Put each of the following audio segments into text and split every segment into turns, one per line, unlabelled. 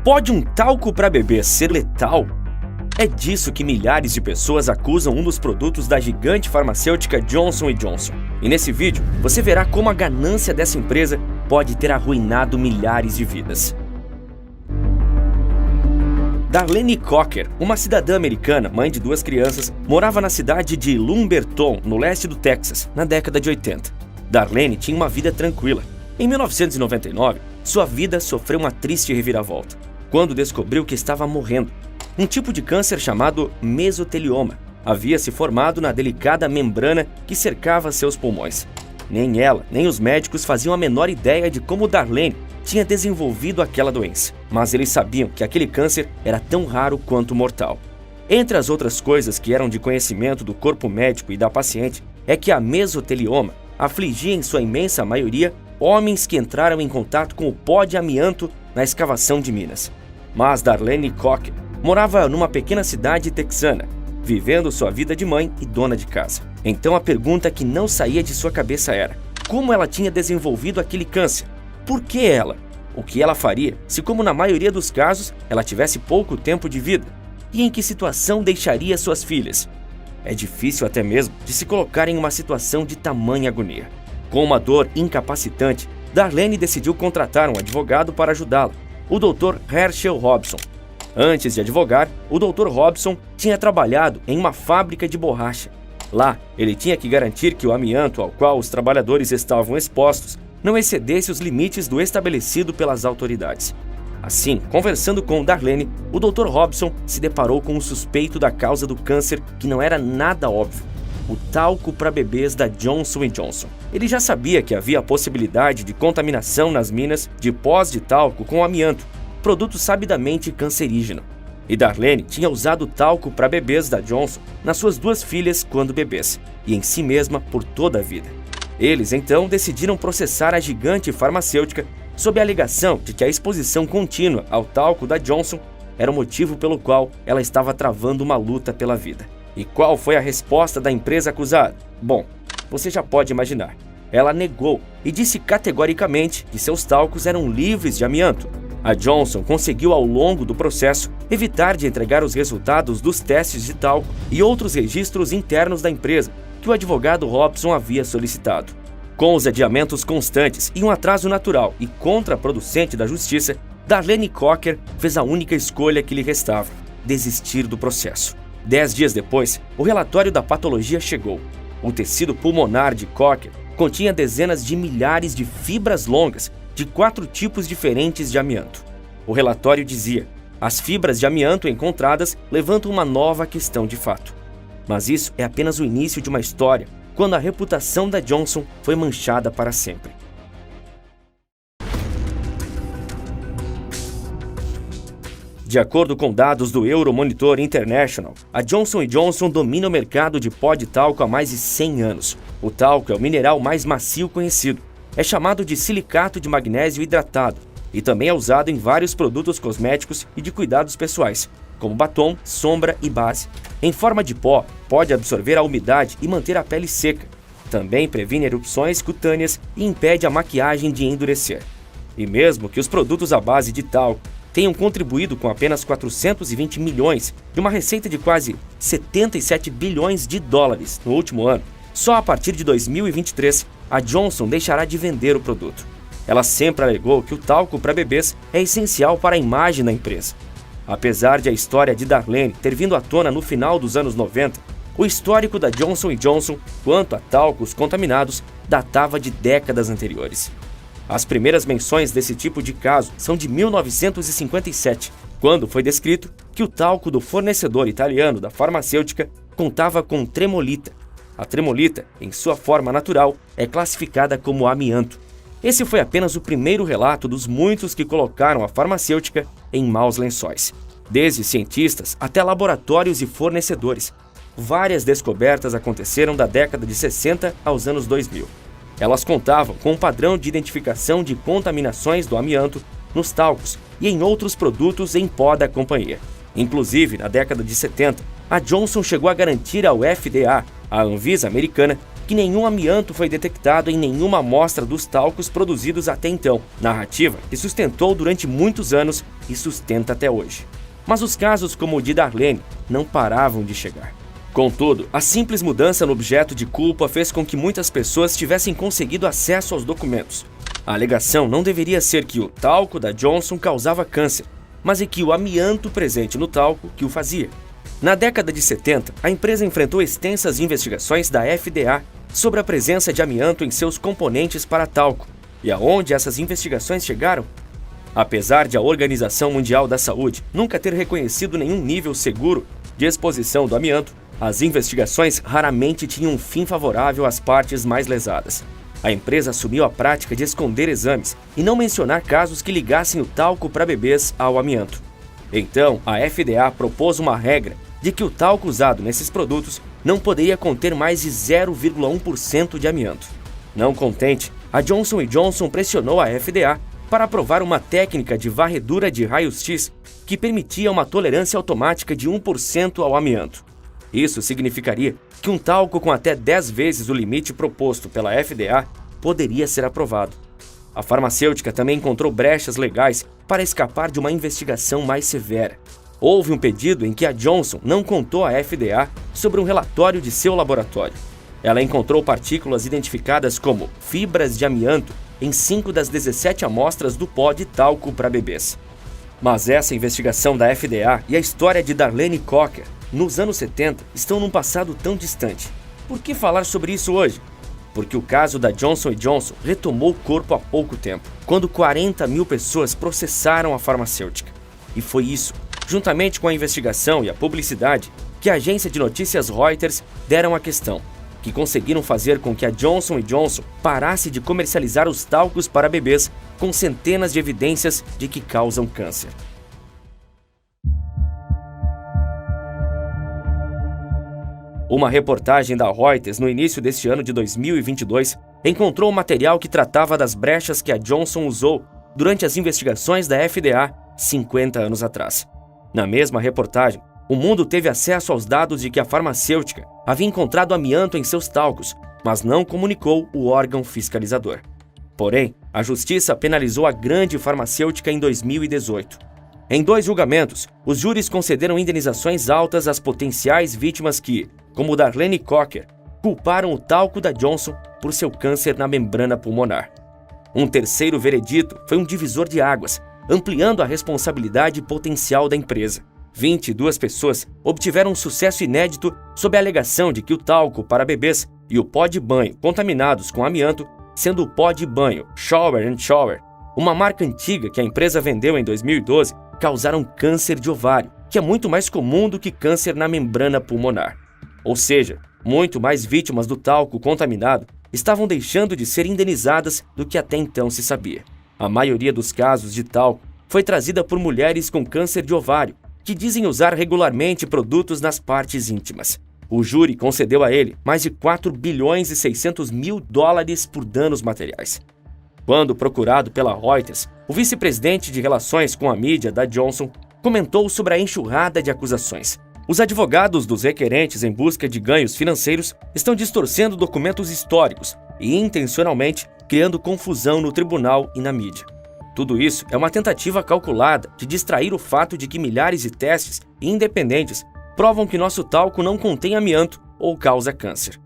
Pode um talco para bebê ser letal? É disso que milhares de pessoas acusam um dos produtos da gigante farmacêutica Johnson & Johnson. E nesse vídeo, você verá como a ganância dessa empresa pode ter arruinado milhares de vidas. Darlene Cocker, uma cidadã americana, mãe de 2 crianças, morava na cidade de Lumberton, no leste do Texas, na década de 80. Darlene tinha uma vida tranquila. Em 1999, sua vida sofreu uma triste reviravolta, quando descobriu que estava morrendo. Um tipo de câncer chamado mesotelioma havia se formado na delicada membrana que cercava seus pulmões. Nem ela, nem os médicos faziam a menor ideia de como Darlene tinha desenvolvido aquela doença, mas eles sabiam que aquele câncer era tão raro quanto mortal. Entre as outras coisas que eram de conhecimento do corpo médico e da paciente, é que a mesotelioma afligia em sua imensa maioria homens que entraram em contato com o pó de amianto na escavação de minas. Mas Darlene Cocker morava numa pequena cidade texana, vivendo sua vida de mãe e dona de casa. Então a pergunta que não saía de sua cabeça era: como ela tinha desenvolvido aquele câncer? Por que ela? O que ela faria se, como na maioria dos casos, ela tivesse pouco tempo de vida? E em que situação deixaria suas filhas? É difícil até mesmo de se colocar em uma situação de tamanha agonia. Com uma dor incapacitante, Darlene decidiu contratar um advogado para ajudá-la, o Dr. Herschel Robson. Antes de advogar, o Dr. Robson tinha trabalhado em uma fábrica de borracha. Lá, ele tinha que garantir que o amianto ao qual os trabalhadores estavam expostos não excedesse os limites do estabelecido pelas autoridades. Assim, conversando com Darlene, o Dr. Robson se deparou com um suspeito da causa do câncer que não era nada óbvio: o talco para bebês da Johnson & Johnson. Ele já sabia que havia a possibilidade de contaminação nas minas de pós de talco com amianto, produto sabidamente cancerígeno. E Darlene tinha usado o talco para bebês da Johnson nas suas 2 filhas quando bebês, e em si mesma por toda a vida. Eles então decidiram processar a gigante farmacêutica sob a alegação de que a exposição contínua ao talco da Johnson era o motivo pelo qual ela estava travando uma luta pela vida. E qual foi a resposta da empresa acusada? Bom, você já pode imaginar. Ela negou e disse categoricamente que seus talcos eram livres de amianto. A Johnson conseguiu, ao longo do processo, evitar de entregar os resultados dos testes de talco e outros registros internos da empresa que o advogado Robson havia solicitado. Com os adiamentos constantes e um atraso natural e contraproducente da justiça, Darlene Cocker fez a única escolha que lhe restava: desistir do processo. 10 dias depois, o relatório da patologia chegou. O tecido pulmonar de Cocker continha dezenas de milhares de fibras longas de 4 tipos diferentes de amianto. O relatório dizia: as fibras de amianto encontradas levantam uma nova questão de fato. Mas isso é apenas o início de uma história, quando a reputação da Johnson foi manchada para sempre. De acordo com dados do Euromonitor International, a Johnson & Johnson domina o mercado de pó de talco há mais de 100 anos. O talco é o mineral mais macio conhecido. É chamado de silicato de magnésio hidratado e também é usado em vários produtos cosméticos e de cuidados pessoais, como batom, sombra e base. Em forma de pó, pode absorver a umidade e manter a pele seca. Também previne erupções cutâneas e impede a maquiagem de endurecer. E mesmo que os produtos à base de talco tenham contribuído com apenas 420 milhões de uma receita de quase 77 bilhões de dólares no último ano, só a partir de 2023 a Johnson deixará de vender o produto. Ela sempre alegou que o talco para bebês é essencial para a imagem da empresa. Apesar de a história de Darlene ter vindo à tona no final dos anos 90, o histórico da Johnson & Johnson quanto a talcos contaminados datava de décadas anteriores. As primeiras menções desse tipo de caso são de 1957, quando foi descrito que o talco do fornecedor italiano da farmacêutica contava com tremolita. A tremolita, em sua forma natural, é classificada como amianto. Esse foi apenas o primeiro relato dos muitos que colocaram a farmacêutica em maus lençóis. Desde cientistas até laboratórios e fornecedores, várias descobertas aconteceram da década de 60 aos anos 2000. Elas contavam com um padrão de identificação de contaminações do amianto nos talcos e em outros produtos em pó da companhia. Inclusive, na década de 70, a Johnson chegou a garantir ao FDA, a Anvisa americana, que nenhum amianto foi detectado em nenhuma amostra dos talcos produzidos até então, narrativa que sustentou durante muitos anos e sustenta até hoje. Mas os casos como o de Darlene não paravam de chegar. Contudo, a simples mudança no objeto de culpa fez com que muitas pessoas tivessem conseguido acesso aos documentos. A alegação não deveria ser que o talco da Johnson causava câncer, mas é que o amianto presente no talco que o fazia. Na década de 70, a empresa enfrentou extensas investigações da FDA sobre a presença de amianto em seus componentes para talco. E aonde essas investigações chegaram? Apesar de a Organização Mundial da Saúde nunca ter reconhecido nenhum nível seguro de exposição do amianto, as investigações raramente tinham um fim favorável às partes mais lesadas. A empresa assumiu a prática de esconder exames e não mencionar casos que ligassem o talco para bebês ao amianto. Então, a FDA propôs uma regra de que o talco usado nesses produtos não poderia conter mais de 0,1% de amianto. Não contente, a Johnson & Johnson pressionou a FDA para aprovar uma técnica de varredura de raios-x que permitia uma tolerância automática de 1% ao amianto. Isso significaria que um talco com até 10 vezes o limite proposto pela FDA poderia ser aprovado. A farmacêutica também encontrou brechas legais para escapar de uma investigação mais severa. Houve um pedido em que a Johnson não contou à FDA sobre um relatório de seu laboratório. Ela encontrou partículas identificadas como fibras de amianto em 5 das 17 amostras do pó de talco para bebês. Mas essa investigação da FDA e a história de Darlene Cocker, nos anos 70, estão num passado tão distante. Por que falar sobre isso hoje? Porque o caso da Johnson & Johnson retomou o corpo há pouco tempo, quando 40 mil pessoas processaram a farmacêutica. E foi isso, juntamente com a investigação e a publicidade, que a agência de notícias Reuters deram à questão, que conseguiram fazer com que a Johnson & Johnson parasse de comercializar os talcos para bebês com centenas de evidências de que causam câncer. Uma reportagem da Reuters no início deste ano de 2022 encontrou um material que tratava das brechas que a Johnson usou durante as investigações da FDA 50 anos atrás. Na mesma reportagem, o mundo teve acesso aos dados de que a farmacêutica havia encontrado amianto em seus talcos, mas não comunicou o órgão fiscalizador. Porém, a justiça penalizou a grande farmacêutica em 2018. Em 2 julgamentos, os júris concederam indenizações altas às potenciais vítimas que, como Darlene Cocker, culparam o talco da Johnson por seu câncer na membrana pulmonar. Um terceiro veredito foi um divisor de águas, ampliando a responsabilidade potencial da empresa. 22 pessoas obtiveram um sucesso inédito sob a alegação de que o talco para bebês e o pó de banho contaminados com amianto, sendo o pó de banho Shower & Shower, uma marca antiga que a empresa vendeu em 2012, causaram câncer de ovário, que é muito mais comum do que câncer na membrana pulmonar. Ou seja, muito mais vítimas do talco contaminado estavam deixando de ser indenizadas do que até então se sabia. A maioria dos casos de talco foi trazida por mulheres com câncer de ovário, que dizem usar regularmente produtos nas partes íntimas. O júri concedeu a ele mais de 4 bilhões e 600 mil dólares por danos materiais. Quando procurado pela Reuters, o vice-presidente de relações com a mídia da Johnson comentou sobre a enxurrada de acusações. Os advogados dos requerentes em busca de ganhos financeiros estão distorcendo documentos históricos e intencionalmente criando confusão no tribunal e na mídia. Tudo isso é uma tentativa calculada de distrair o fato de que milhares de testes independentes provam que nosso talco não contém amianto ou causa câncer.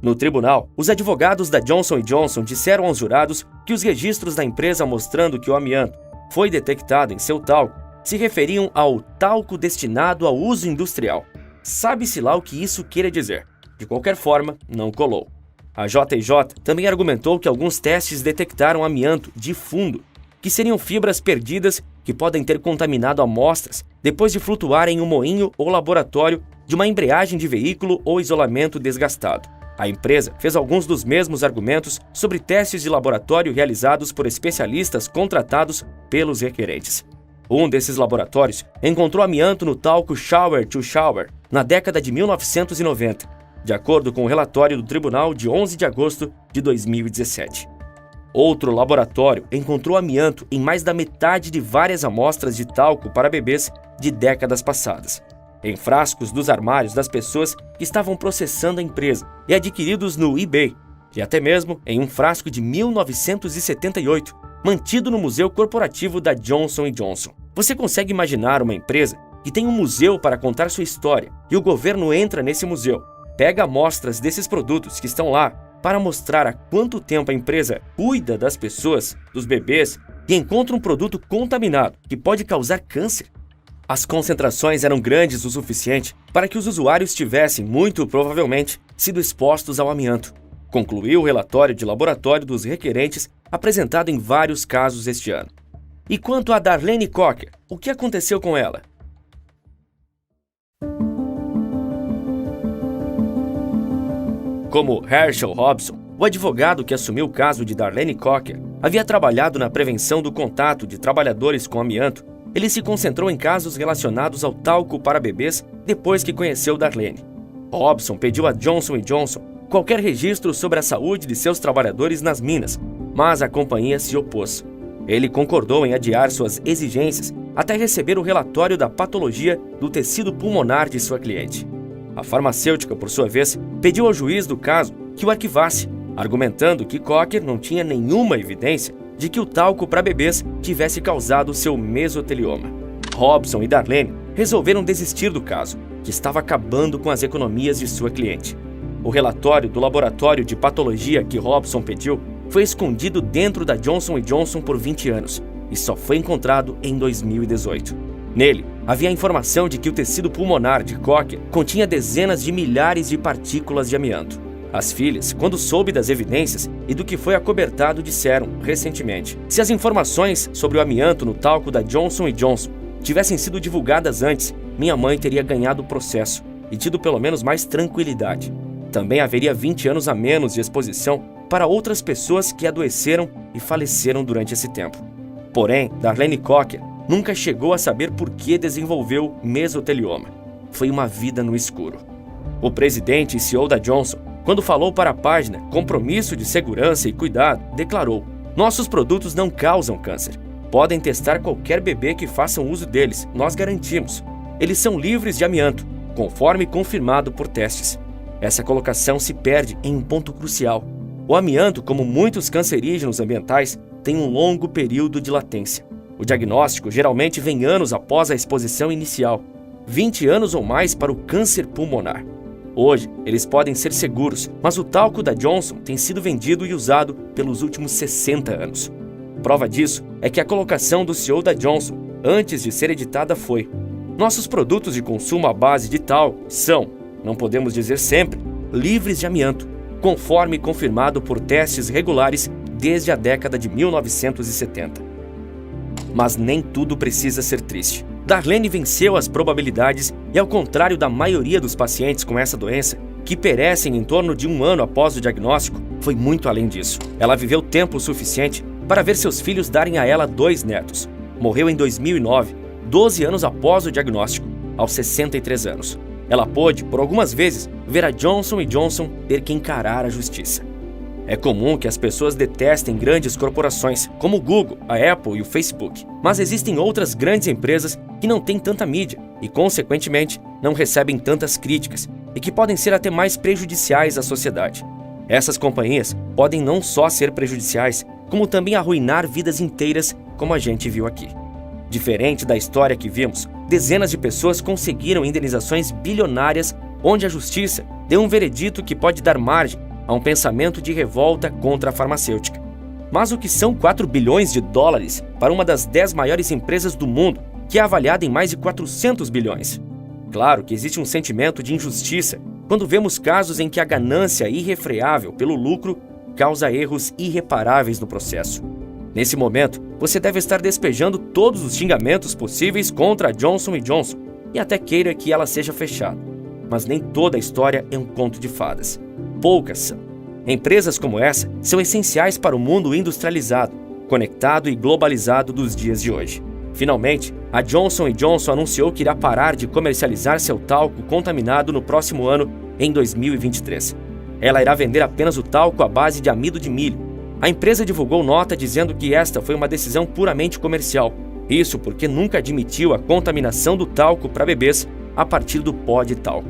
No tribunal, os advogados da Johnson & Johnson disseram aos jurados que os registros da empresa mostrando que o amianto foi detectado em seu talco se referiam ao talco destinado ao uso industrial. Sabe-se lá o que isso queira dizer. De qualquer forma, não colou. A JJ também argumentou que alguns testes detectaram amianto de fundo, que seriam fibras perdidas que podem ter contaminado amostras depois de flutuar em um moinho ou laboratório de uma embreagem de veículo ou isolamento desgastado. A empresa fez alguns dos mesmos argumentos sobre testes de laboratório realizados por especialistas contratados pelos requerentes. Um desses laboratórios encontrou amianto no talco Shower to Shower na década de 1990, de acordo com o relatório do tribunal de 11 de agosto de 2017. Outro laboratório encontrou amianto em mais da metade de várias amostras de talco para bebês de décadas passadas. em frascos dos armários das pessoas que estavam processando a empresa e adquiridos no eBay, e até mesmo em um frasco de 1978, mantido no Museu Corporativo da Johnson & Johnson. Você consegue imaginar uma empresa que tem um museu para contar sua história e o governo entra nesse museu, pega amostras desses produtos que estão lá para mostrar há quanto tempo a empresa cuida das pessoas, dos bebês, e encontra um produto contaminado que pode causar câncer? As concentrações eram grandes o suficiente para que os usuários tivessem, muito provavelmente, sido expostos ao amianto, concluiu o relatório de laboratório dos requerentes apresentado em vários casos este ano. E quanto a Darlene Cocker, o que aconteceu com ela? Como Herschel Robson, o advogado que assumiu o caso de Darlene Cocker, havia trabalhado na prevenção do contato de trabalhadores com amianto, ele se concentrou em casos relacionados ao talco para bebês depois que conheceu Darlene. Robson pediu a Johnson & Johnson qualquer registro sobre a saúde de seus trabalhadores nas minas, mas a companhia se opôs. Ele concordou em adiar suas exigências até receber o relatório da patologia do tecido pulmonar de sua cliente. A farmacêutica, por sua vez, pediu ao juiz do caso que o arquivasse, argumentando que Cocker não tinha nenhuma evidência de que o talco para bebês tivesse causado seu mesotelioma. Robson e Darlene resolveram desistir do caso, que estava acabando com as economias de sua cliente. O relatório do laboratório de patologia que Robson pediu foi escondido dentro da Johnson & Johnson por 20 anos e só foi encontrado em 2018. Nele, havia a informação de que o tecido pulmonar de Cocker continha dezenas de milhares de partículas de amianto. As filhas, quando soube das evidências e do que foi acobertado, disseram, recentemente, se as informações sobre o amianto no talco da Johnson & Johnson tivessem sido divulgadas antes, minha mãe teria ganhado o processo e tido pelo menos mais tranquilidade. Também haveria 20 anos a menos de exposição para outras pessoas que adoeceram e faleceram durante esse tempo. Porém, Darlene Cocker nunca chegou a saber por que desenvolveu mesotelioma. Foi uma vida no escuro. O presidente e CEO da Johnson, quando falou para a página Compromisso de Segurança e Cuidado, declarou: "Nossos produtos não causam câncer. Podem testar qualquer bebê que façam uso deles, nós garantimos. Eles são livres de amianto, conforme confirmado por testes." Essa colocação se perde em um ponto crucial. O amianto, como muitos cancerígenos ambientais, tem um longo período de latência. O diagnóstico geralmente vem anos após a exposição inicial, 20 anos ou mais para o câncer pulmonar. Hoje, eles podem ser seguros, mas o talco da Johnson tem sido vendido e usado pelos últimos 60 anos. Prova disso é que a colocação do CEO da Johnson, antes de ser editada, foi: "Nossos produtos de consumo à base de talco são, não podemos dizer sempre, livres de amianto, conforme confirmado por testes regulares desde a década de 1970. Mas nem tudo precisa ser triste. Darlene venceu as probabilidades e, ao contrário da maioria dos pacientes com essa doença, que perecem em torno de 1 ano após o diagnóstico, foi muito além disso. Ela viveu tempo suficiente para ver seus filhos darem a ela 2 netos. Morreu em 2009, 12 anos após o diagnóstico, aos 63 anos. Ela pôde, por algumas vezes, ver a Johnson & Johnson ter que encarar a justiça. É comum que as pessoas detestem grandes corporações, como o Google, a Apple e o Facebook. Mas existem outras grandes empresas que não têm tanta mídia e, consequentemente, não recebem tantas críticas e que podem ser até mais prejudiciais à sociedade. Essas companhias podem não só ser prejudiciais, como também arruinar vidas inteiras, como a gente viu aqui. Diferente da história que vimos, dezenas de pessoas conseguiram indenizações bilionárias, onde a justiça deu um veredito que pode dar margem a um pensamento de revolta contra a farmacêutica. Mas o que são 4 bilhões de dólares para uma das 10 maiores empresas do mundo, que é avaliada em mais de 400 bilhões? Claro que existe um sentimento de injustiça quando vemos casos em que a ganância irrefreável pelo lucro causa erros irreparáveis no processo. Nesse momento, você deve estar despejando todos os xingamentos possíveis contra a Johnson & Johnson e até queira que ela seja fechada. Mas nem toda a história é um conto de fadas. Poucas são. Empresas como essa são essenciais para o mundo industrializado, conectado e globalizado dos dias de hoje. Finalmente, a Johnson & Johnson anunciou que irá parar de comercializar seu talco contaminado no próximo ano, em 2023. Ela irá vender apenas o talco à base de amido de milho. A empresa divulgou nota dizendo que esta foi uma decisão puramente comercial. Isso porque nunca admitiu a contaminação do talco para bebês a partir do pó de tal.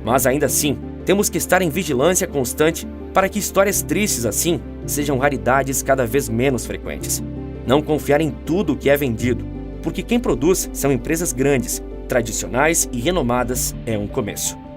Mas ainda assim, temos que estar em vigilância constante para que histórias tristes assim sejam raridades cada vez menos frequentes. Não confiar em tudo que é vendido, porque quem produz são empresas grandes, tradicionais e renomadas é um começo.